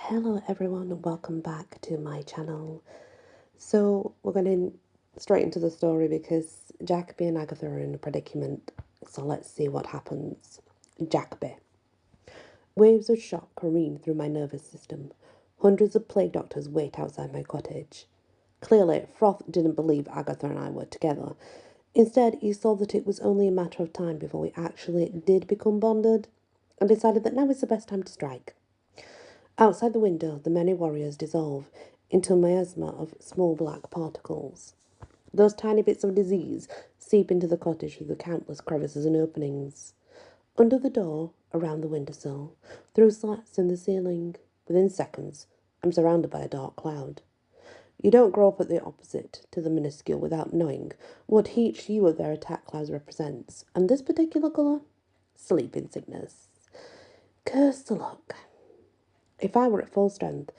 Hello everyone and welcome back to my channel. So we're going straight into the story because Jacoby and Agatha are in a predicament. So let's see what happens. Jacoby. Waves of shock careen through my nervous system. Hundreds of plague doctors wait outside my cottage. Clearly, Froth didn't believe Agatha and I were together. Instead, he saw that it was only a matter of time before we actually did become bonded, and decided that now is the best time to strike. Outside the window, the many warriors dissolve into a miasma of small black particles. Those tiny bits of disease seep into the cottage through the countless crevices and openings. Under the door, around the windowsill, through slats in the ceiling. Within seconds, I'm surrounded by a dark cloud. You don't grow up at the opposite to the minuscule without knowing what each hue of their attack clouds represents, and this particular colour? Sleeping sickness. Curse the luck. If I were at full strength,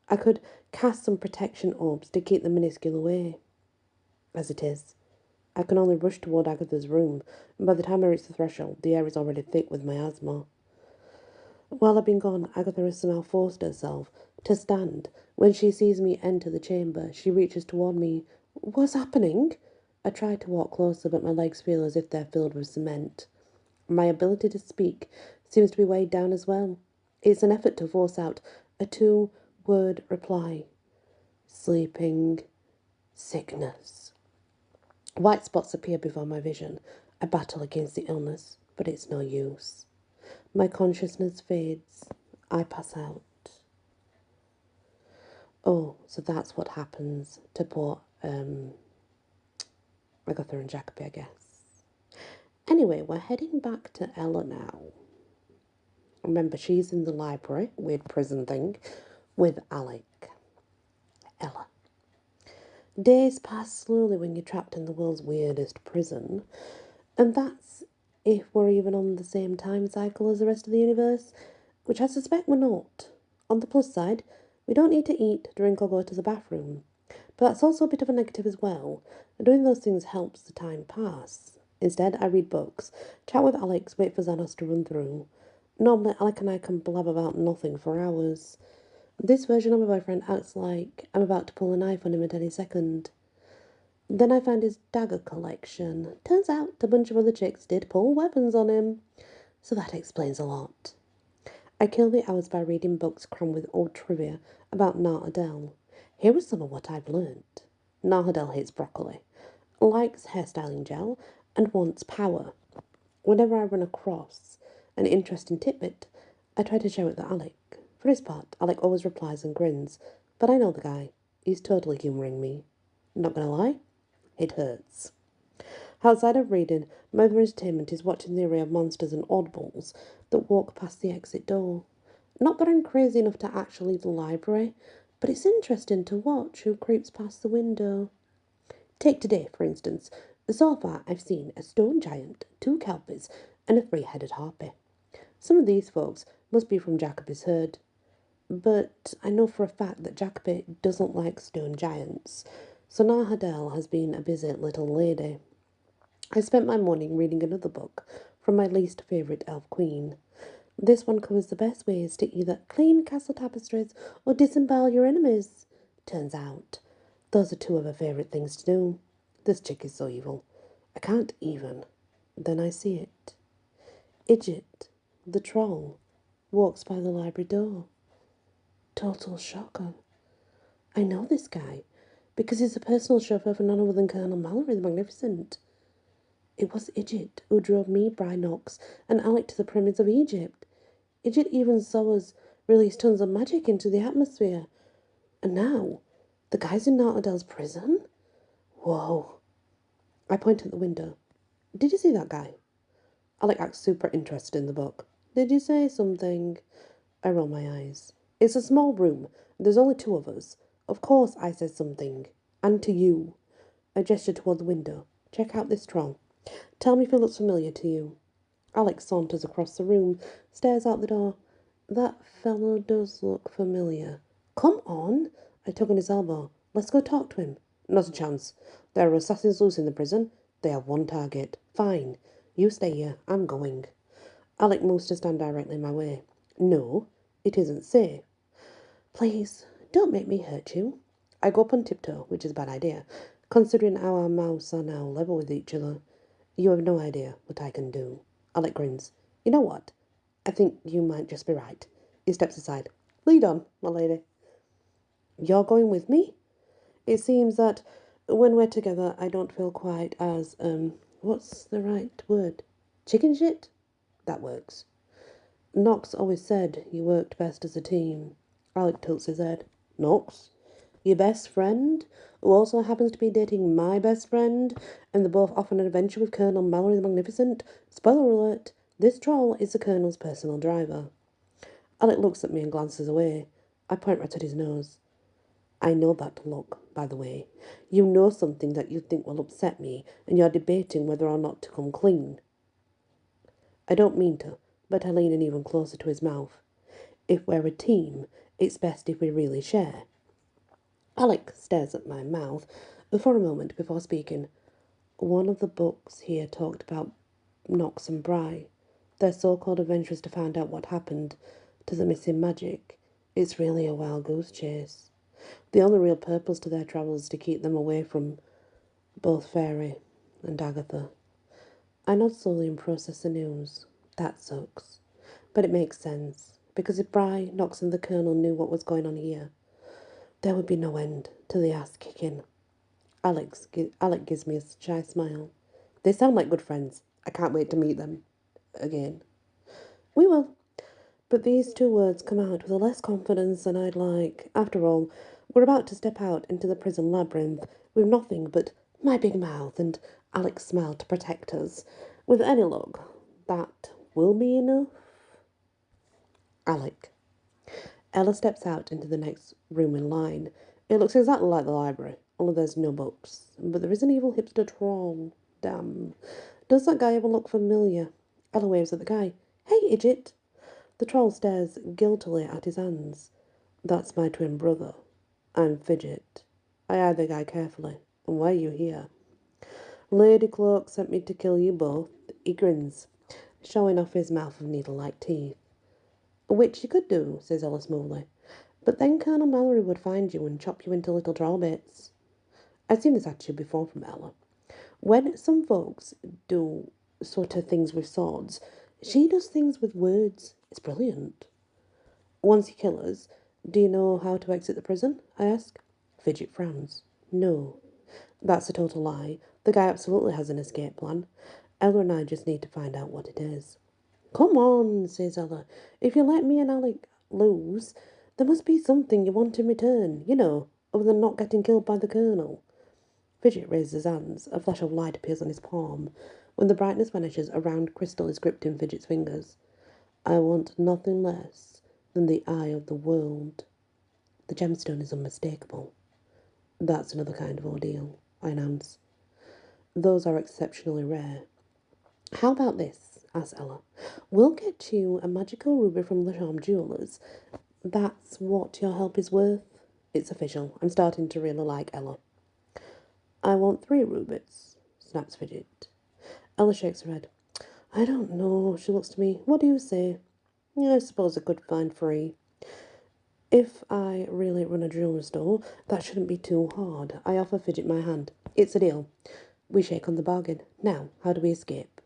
I could cast some protection orbs to keep the minuscule away. As it is, I can only rush toward Agatha's room, and by the time I reach the threshold, the air is already thick with miasma. While I've been gone, Agatha has somehow forced herself to stand. When she sees me enter the chamber, she reaches toward me. What's happening? I try to walk closer, but my legs feel as if they're filled with cement. My ability to speak seems to be weighed down as well. It's an effort to force out a two-word reply. Sleeping sickness. White spots appear before my vision. I battle against the illness, but it's no use. My consciousness fades. I pass out. Oh, so that's what happens to poor Agatha and Jacoby, I guess. Anyway, we're heading back to Ella now. Remember, she's in the library, weird prison thing, with Alec. Ella. Days pass slowly when you're trapped in the world's weirdest prison. And that's if we're even on the same time cycle as the rest of the universe, which I suspect we're not. On the plus side, we don't need to eat, drink, or go to the bathroom. But that's also a bit of a negative as well. Doing those things helps the time pass. Instead, I read books, chat with Alex, wait for Xanos to run through. Normally, Alec and I can blab about nothing for hours. This version of my boyfriend acts like I'm about to pull a knife on him at any second. Then I find his dagger collection. Turns out a bunch of other chicks did pull weapons on him. So that explains a lot. I kill the hours by reading books crammed with old trivia about Nahadel. Here is some of what I've learned. Nahadel hates broccoli, likes hairstyling gel, and wants power. Whenever I run across an interesting tidbit, I try to share it with Alec. For his part, Alec always replies and grins, but I know the guy. He's totally humouring me. Not gonna lie, it hurts. Outside of reading, my other entertainment is watching the array of monsters and oddballs that walk past the exit door. Not that I'm crazy enough to actually leave the library, but it's interesting to watch who creeps past the window. Take today, for instance. So far, I've seen a stone giant, two kelpies, and a three-headed harpy. Some of these folks must be from Jacoby's herd, but I know for a fact that Jacoby doesn't like stone giants, so Nahadel has been a busy little lady. I spent my morning reading another book from my least favourite elf queen. This one covers the best ways to either clean castle tapestries or disembowel your enemies. Turns out, those are two of her favourite things to do. This chick is so evil. I can't even. Then I see it. Fidget the Troll walks by the library door. Total shocker. I know this guy because he's a personal chauffeur for none other than Colonel Mallory the Magnificent. It was Fidget who drove me, Bryar Rose, and Alec to the pyramids of Egypt. Fidget even saw us release tons of magic into the atmosphere. And now, the guy's in Nartadel's prison? Whoa. I point at the window. Did you see that guy? Alec acts super interested in the book. Did you say something? I roll my eyes. It's a small room. There's only two of us. Of course I said something. And to you. I gesture toward the window. Check out this troll. Tell me if it looks familiar to you. Alex saunters across the room, stares out the door. That fellow does look familiar. Come on! I tug on his elbow. Let's go talk to him. Not a chance. There are assassins loose in the prison. They have one target. Fine. You stay here. I'm going. Alec moves to stand directly in my way. No, it isn't safe. Please, don't make me hurt you. I go up on tiptoe, which is a bad idea, considering our mouths are now level with each other. You have no idea what I can do. Alec grins. You know what? I think you might just be right. He steps aside. Lead on, my lady. You're going with me? It seems that when we're together, I don't feel quite as, what's the right word? Chicken shit? That works. Knox always said you worked best as a team. Alec tilts his head. Knox? Your best friend? Who also happens to be dating my best friend? And they're both off on an adventure with Colonel Mallory the Magnificent? Spoiler alert, this troll is the Colonel's personal driver. Alec looks at me and glances away. I point right at his nose. I know that look, by the way. You know something that you think will upset me, and you're debating whether or not to come clean. I don't mean to, but I lean in even closer to his mouth. If we're a team, it's best if we really share. Alec stares at my mouth for a moment before speaking. One of the books here talked about Knox and Bry, their so-called adventures to find out what happened to the missing magic. It's really a wild goose chase. The only real purpose to their travels is to keep them away from both Fairy and Agatha. I nod slowly and process the news. That sucks. But it makes sense, because if Bry, Knox and the Colonel knew what was going on here, there would be no end to the ass-kicking. Alec gives me a shy smile. They sound like good friends. I can't wait to meet them again. We will. But these two words come out with less confidence than I'd like. After all, we're about to step out into the prison labyrinth with nothing but my big mouth and Alec's smile to protect us. With any luck, that will be enough. Alec. Ella steps out into the next room in line. It looks exactly like the library, only there's no books. But there is an evil hipster troll. Damn. Does that guy ever look familiar? Ella waves at the guy. Hey, Idjit. The troll stares guiltily at his hands. That's my twin brother. I'm Fidget. I eye the guy carefully. And why are you here? Lady Cloak sent me to kill you both. He grins, showing off his mouth of needle-like teeth. Which you could do, says Ella smoothly. But then Colonel Mallory would find you and chop you into little droll bits. I've seen this attitude before from Ella. When some folks do sort of things with swords, she does things with words. It's brilliant. Once you kill us, do you know how to exit the prison? I ask. Fidget frowns. No. That's a total lie. The guy absolutely has an escape plan. Ella and I just need to find out what it is. Come on, says Ella. If you let me and Alec lose, there must be something you want in return, other than not getting killed by the Colonel. Fidget raises his hands. A flash of light appears on his palm. When the brightness vanishes, a round crystal is gripped in Fidget's fingers. I want nothing less than the eye of the world. The gemstone is unmistakable. That's another kind of ordeal, I announce. Those are exceptionally rare. How about this? Asks Ella. We'll get you a magical ruby from the Charm Jewelers. That's what your help is worth. It's official. I'm starting to really like Ella. I want 3 rubies, snaps Fidget. Ella shakes her head. I don't know, she looks to me. What do you say? I suppose I could find 3. If I really run a jewelry store, that shouldn't be too hard. I offer Fidget my hand. It's a deal. We shake on the bargain. Now, how do we escape?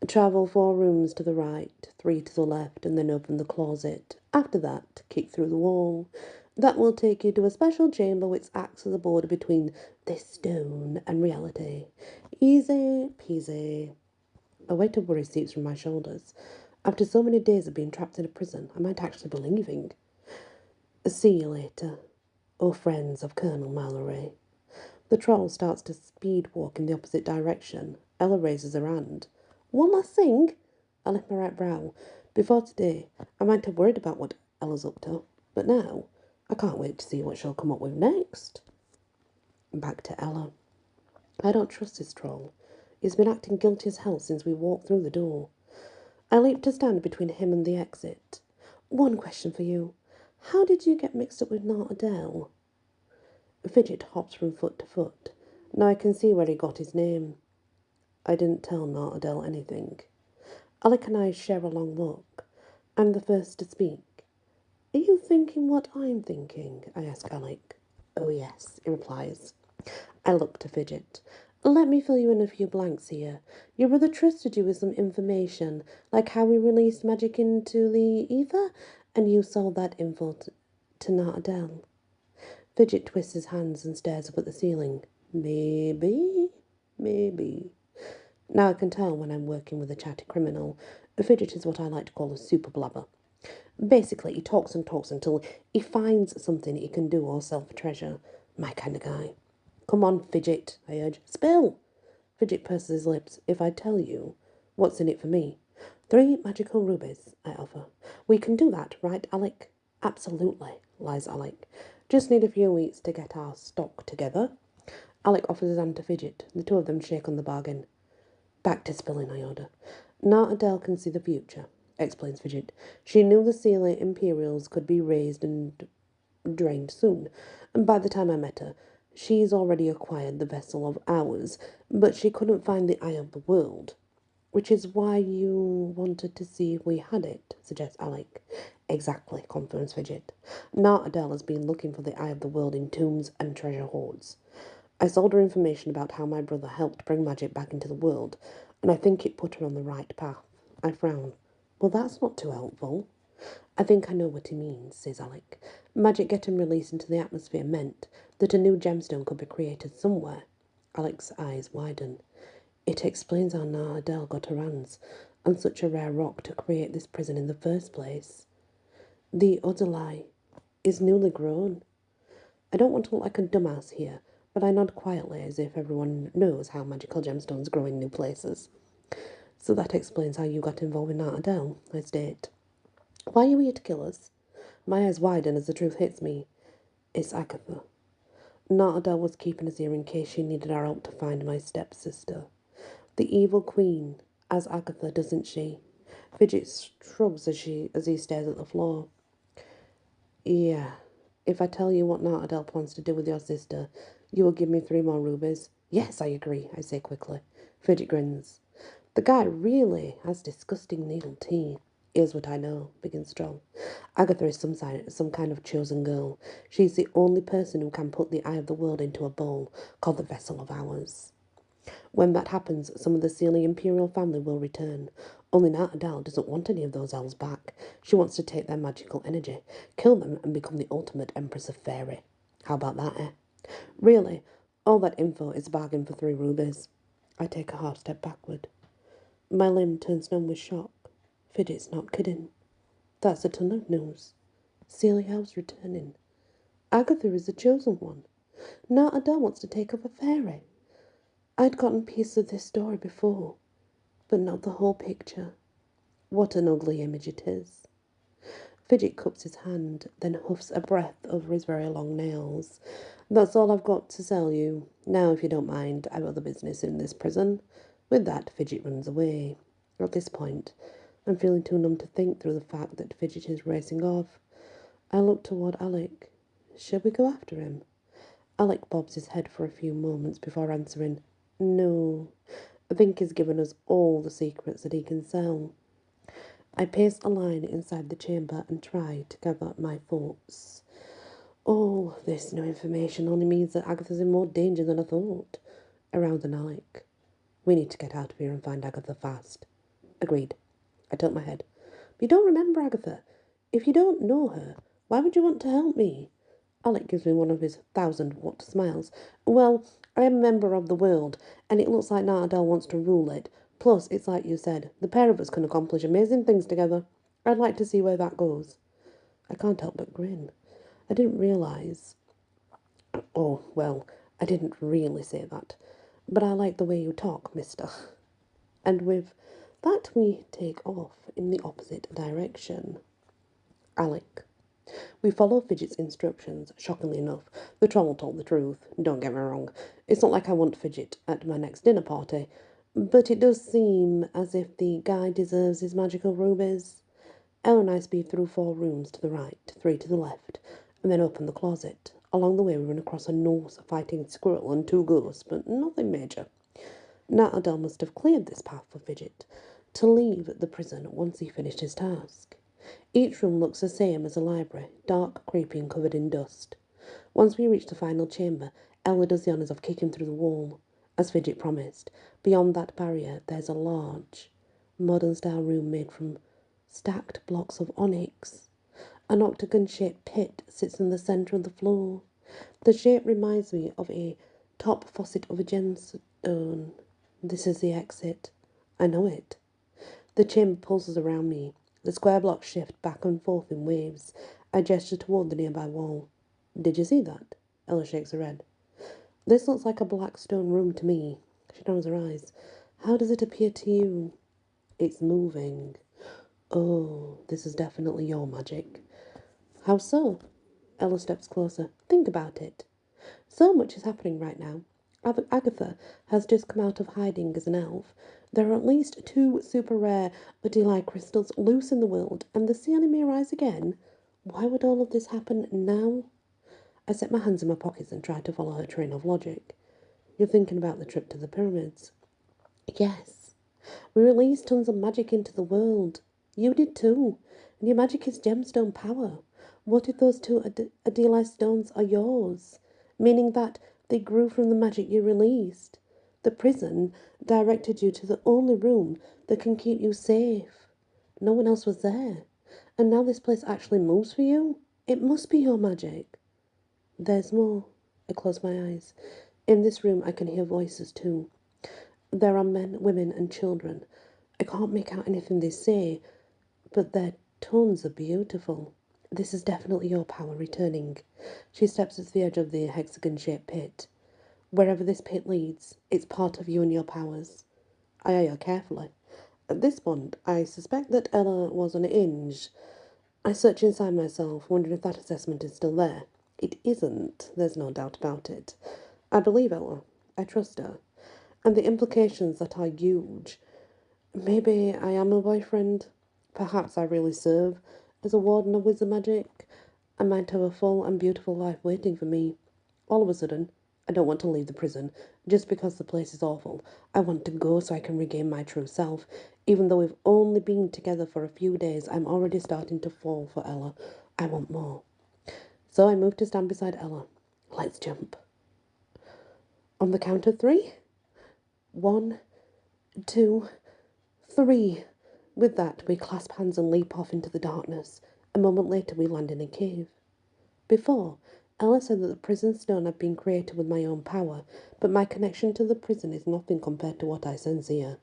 Travel 4 rooms to the right, 3 to the left, and then open the closet. After that, kick through the wall. That will take you to a special chamber which acts as a border between this stone and reality. Easy peasy. A weight of worry seeps from my shoulders. After so many days of being trapped in a prison, I might actually be leaving. See you later, oh friends of Colonel Mallory. The troll starts to speed walk in the opposite direction. Ella raises her hand. One last thing. I lift my right brow. Before today, I might have worried about what Ella's up to, but now I can't wait to see what she'll come up with next. Back to Ella. I don't trust this troll. He's been acting guilty as hell since we walked through the door. I leap to stand between him and the exit. One question for you. How did you get mixed up with Adele? Fidget hops from foot to foot. Now I can see where he got his name. I didn't tell Adele anything. Alec and I share a long look. I'm the first to speak. Are you thinking what I'm thinking? I ask Alec. Oh yes, he replies. I look to Fidget. Let me fill you in a few blanks here. Your brother trusted you with some information, like how we released magic into the ether, and you sold that info to Nartadel. Fidget twists his hands and stares up at the ceiling. Maybe. Now I can tell when I'm working with a chatty criminal. Fidget is what I like to call a super blabber. Basically, he talks and talks until he finds something he can do or sell for treasure. My kind of guy. Come on, Fidget, I urge. Spill! Fidget purses his lips. If I tell you, what's in it for me? 3 magical rubies, I offer. We can do that, right, Alec? Absolutely, lies Alec. Just need a few weeks to get our stock together. Alec offers his hand to Fidget. The two of them shake on the bargain. Back to spilling, I order. Nartadel can see the future, explains Fidget. She knew the Sealy Imperials could be raised and drained soon, and by the time I met her, she's already acquired the vessel of ours, but she couldn't find the Eye of the World. Which is why you wanted to see if we had it, suggests Alec. Exactly, confirms Fidget. Nartadel has been looking for the Eye of the World in tombs and treasure hoards. I sold her information about how my brother helped bring magic back into the world, and I think it put her on the right path. I frown. Well, that's not too helpful. I think I know what he means, says Alec. Magic getting released into the atmosphere meant that a new gemstone could be created somewhere. Alec's eyes widen. It explains how Nartadel got her hands on such a rare rock to create this prison in the first place. The other lie is newly grown. I don't want to look like a dumbass here, but I nod quietly as if everyone knows how magical gemstones grow in new places. So that explains how you got involved in Nartadel, I state. Why are you here to kill us? My eyes widen as the truth hits me. It's Agatha. Nartadel was keeping us here in case she needed our help to find my stepsister. The evil queen, as Agatha, doesn't she? Fidget shrugs as he stares at the floor. Yeah, if I tell you what Nartadel plans to do with your sister, you will give me 3 more rubies. Yes, I agree, I say quickly. Fidget grins. The guy really has disgusting needle teeth. Here's what I know, begins Strong. Agatha is some kind of chosen girl. She's the only person who can put the eye of the world into a bowl, called the Vessel of Ours. When that happens, some of the Sealy Imperial family will return. Only Nartadel doesn't want any of those elves back. She wants to take their magical energy, kill them, and become the ultimate Empress of Fairy. How about that, eh? Really, all that info is a bargain for 3 rubies. I take a half step backward. My limb turns numb with shock. Fidget's not kidding. That's a ton of news. Sealy elves returning. Agatha is the chosen one. Nartadel wants to take over Fairy. I'd gotten pieces of this story before, but not the whole picture. What an ugly image it is. Fidget cups his hand, then huffs a breath over his very long nails. That's all I've got to sell you. Now, if you don't mind, I've other business in this prison. With that, Fidget runs away. At this point, I'm feeling too numb to think through the fact that Fidget is racing off. I look toward Alec. Shall we go after him? Alec bobs his head for a few moments before answering, No. I think he's given us all the secrets that he can sell. I pace a line inside the chamber and try to gather my thoughts. All this new information only means that Agatha's in more danger than I thought. Around an Alec. We need to get out of here and find Agatha fast. Agreed. I tilt my head. But you don't remember Agatha. If you don't know her, why would you want to help me? Alec gives me one of his 1,000-watt smiles. Well, I am a member of the world, and it looks like Nartadel wants to rule it. Plus, it's like you said, the pair of us can accomplish amazing things together. I'd like to see where that goes. I can't help but grin. I didn't realise... Oh, well, I didn't really say that. But I like the way you talk, mister. And with that, we take off in the opposite direction. Alec. We follow Fidget's instructions. Shockingly enough, the troll told the truth. Don't get me wrong. It's not like I want Fidget at my next dinner party. But it does seem as if the guy deserves his magical rubies. Ella and I speed through 4 rooms to the right, 3 to the left, and then open the closet. Along the way, we run across a Norse fighting squirrel and 2 ghosts, but nothing major. Nartadel must have cleared this path for Fidget to leave the prison once he finished his task. Each room looks the same as a library, dark, creepy and covered in dust. Once we reach the final chamber, Ella does the honours of kicking through the wall. As Fidget promised, beyond that barrier there's a large, modern-style room made from stacked blocks of onyx. An octagon-shaped pit sits in the centre of the floor. The shape reminds me of a top faucet of a gemstone. This is the exit. I know it. The chamber pulses around me. The square blocks shift back and forth in waves. I gesture toward the nearby wall. Did you see that? Ella shakes her head. This looks like a black stone room to me. She narrows her eyes. How does it appear to you? It's moving. Oh, this is definitely your magic. How so? Ella steps closer. Think about it. So much is happening right now. Agatha has just come out of hiding as an elf. There are at least 2 super rare Odili crystals loose in the world, and the ceiling may rise again. Why would all of this happen now? I set my hands in my pockets and tried to follow her train of logic. You're thinking about the trip to the pyramids. Yes. We released tons of magic into the world. You did too. And your magic is gemstone power. What if those 2 Odili stones are yours? Meaning that they grew from the magic you released. The prison directed you to the only room that can keep you safe. No one else was there. And now this place actually moves for you? It must be your magic. There's more. I close my eyes. In this room I can hear voices too. There are men, women and children. I can't make out anything they say, but their tones are beautiful. This is definitely your power returning. She steps to the edge of the hexagon-shaped pit. Wherever this pit leads, it's part of you and your powers. I eye her carefully. At this point, I suspect that Ella was on Inge. I search inside myself, wondering if that assessment is still there. It isn't, there's no doubt about it. I believe Ella. I trust her. And the implications that are huge. Maybe I am a boyfriend. Perhaps I really serve as a warden of wizard magic. I might have a full and beautiful life waiting for me. All of a sudden, I don't want to leave the prison just because the place is awful. I want to go so I can regain my true self. Even though we've only been together for a few days, I'm already starting to fall for Ella. I want more. So I move to stand beside Ella. Let's jump. On the count of 3. 1, 2, 3. With that, we clasp hands and leap off into the darkness. A moment later, we land in a cave. Before, Ella said that the prison stone had been created with my own power, but my connection to the prison is nothing compared to what I sense here,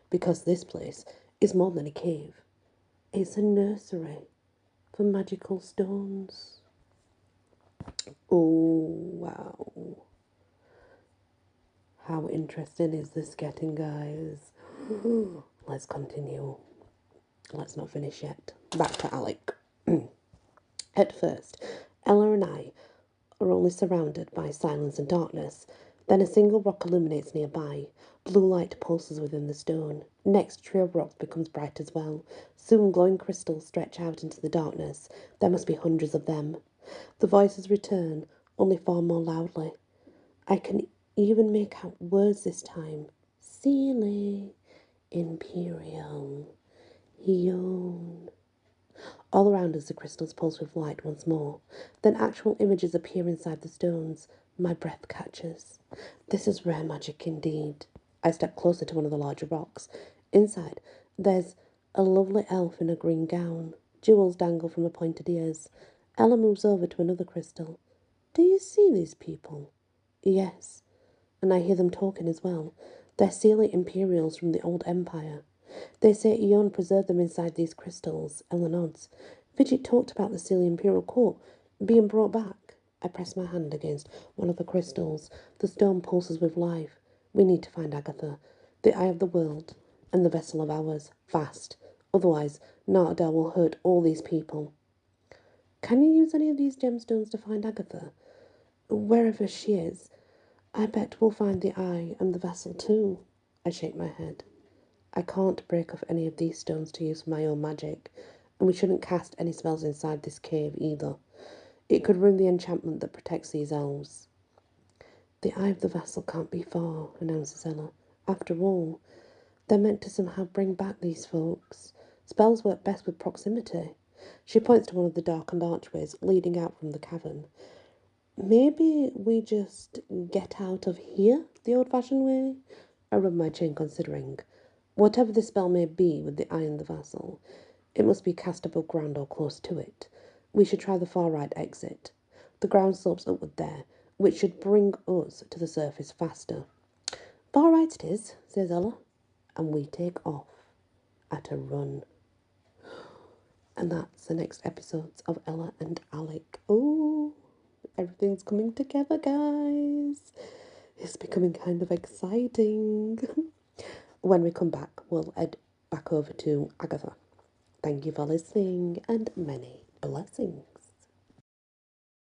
because this place is more than a cave. It's a nursery for magical stones. Oh, wow. How interesting is this getting, guys? Let's continue. Let's not finish yet. Back to Alec. At first, Ella and I are only surrounded by silence and darkness. Then a single rock illuminates nearby. Blue light pulses within the stone. Next, a trio of rocks becomes bright as well. Soon glowing crystals stretch out into the darkness. There must be hundreds of them. The voices return, only far more loudly. I can even make out words this time. Sealy, Imperial, Eon. All around us the crystals pulse with light once more. Then actual images appear inside the stones. My breath catches. This is rare magic indeed. I step closer to one of the larger rocks. Inside, there's a lovely elf in a green gown. Jewels dangle from her pointed ears. Ella moves over to another crystal. Do you see these people? Yes. And I hear them talking as well. They're Sealy Imperials from the old empire. They say Eon preserved them inside these crystals. Ella nods. Fidget talked about the Sealy Imperial Court being brought back. I press my hand against one of the crystals. The stone pulses with life. We need to find Agatha, the eye of the world, and the vessel of ours, fast. Otherwise, Nartdale will hurt all these people. Can you use any of these gemstones to find Agatha? Wherever she is, I bet we'll find the eye and the vessel too. I shake my head. I can't break off any of these stones to use for my own magic, and we shouldn't cast any spells inside this cave either. It could ruin the enchantment that protects these elves. The eye of the vessel can't be far, announces Ella. After all, they're meant to somehow bring back these folks. Spells work best with proximity. She points to one of the darkened archways leading out from the cavern. Maybe we just get out of here the old-fashioned way? I rub my chin, considering. Whatever the spell may be with the eye in the vessel, it must be cast above ground or close to it. We should try the far right exit. The ground slopes upward there, which should bring us to the surface faster. Far right it is, says Ella, and we take off at a run. And that's the next episodes of Ella and Alec. Oh, everything's coming together, guys. It's becoming kind of exciting. When we come back, we'll head back over to Agatha. Thank you for listening, and many blessings.